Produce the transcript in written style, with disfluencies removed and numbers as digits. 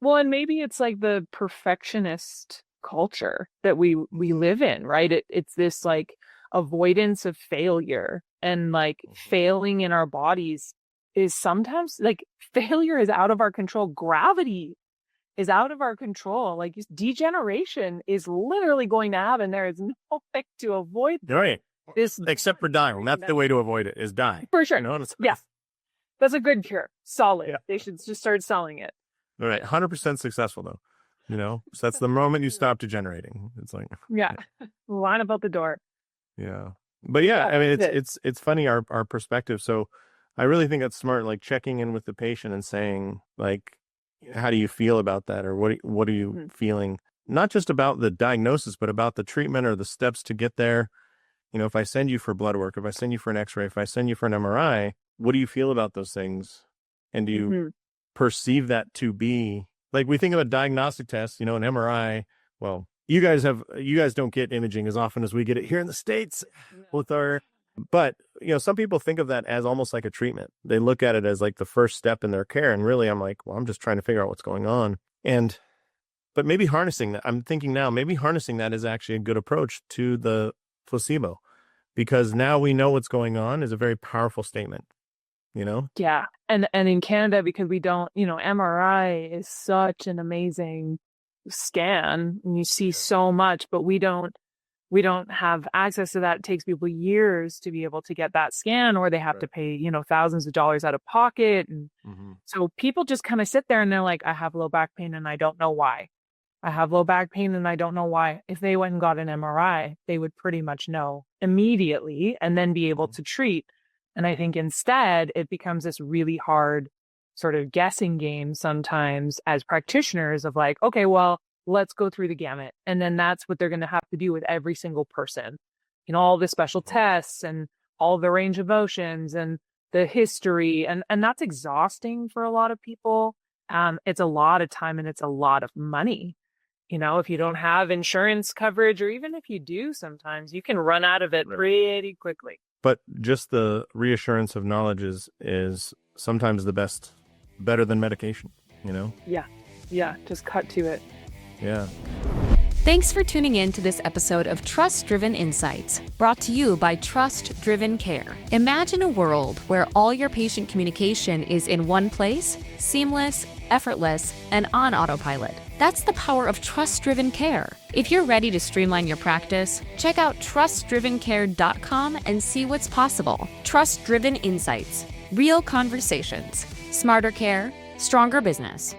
Well, and maybe it's like the perfectionist culture that we live in, right? It's this like avoidance of failure, and like failing in our bodies is sometimes like failure is out of our control. Gravity is out of our control. Like degeneration is literally going to happen. There is no way to avoid Right. this. Except for dying. That's the way to avoid it, is die. For sure. You know? Yeah. That's a good cure. Solid. Yeah. They should just start selling it. All right. 100% successful, though. You know? So that's the moment you stop degenerating. It's like... Yeah. Line up out the door. Yeah. But yeah, I mean, it's funny, our perspective. So I really think that's smart, like checking in with the patient and saying, like, how do you feel about that? Or what are you feeling? Not just about the diagnosis, but about the treatment or the steps to get there. You know, if I send you for blood work, if I send you for an x-ray, if I send you for an MRI, what do you feel about those things? And do you perceive that to be, like, we think of a diagnostic test, you know, an MRI. Well, you guys don't get imaging as often as we get it here in the States with our, but, you know, some people think of that as almost like a treatment. They look at it as like the first step in their care. And really, I'm like, well, I'm just trying to figure out what's going on. But maybe harnessing that, I'm thinking now, maybe harnessing that is actually a good approach to the placebo, because now we know what's going on is a very powerful statement, you know? Yeah. And in Canada, because we don't, you know, MRI is such an amazing scan and you see so much, but we don't have access to that. It takes people years to be able to get that scan, or they have to pay, you know, thousands of dollars out of pocket. And so people just kind of sit there and they're like, I have low back pain and I don't know why. I have low back pain and I don't know why. If they went and got an MRI, they would pretty much know immediately and then be able to treat. And I think instead it becomes this really hard sort of guessing game sometimes as practitioners of like, okay, well, let's go through the gamut. And then that's what they're going to have to do with every single person. You know, all the special tests and all the range of motions and the history. And that's exhausting for a lot of people. It's a lot of time and it's a lot of money. You know, if you don't have insurance coverage, or even if you do, sometimes you can run out of it pretty quickly. But just the reassurance of knowledge is sometimes the best, better than medication, you know? Yeah. Yeah. Just cut to it. Yeah. Thanks for tuning in to this episode of Trust Driven Insights, brought to you by Trust Driven Care. Imagine a world where all your patient communication is in one place, seamless, effortless, and on autopilot. That's the power of trust-driven care. If you're ready to streamline your practice, check out trustdrivencare.com and see what's possible. Trust-driven insights, real conversations, smarter care, stronger business.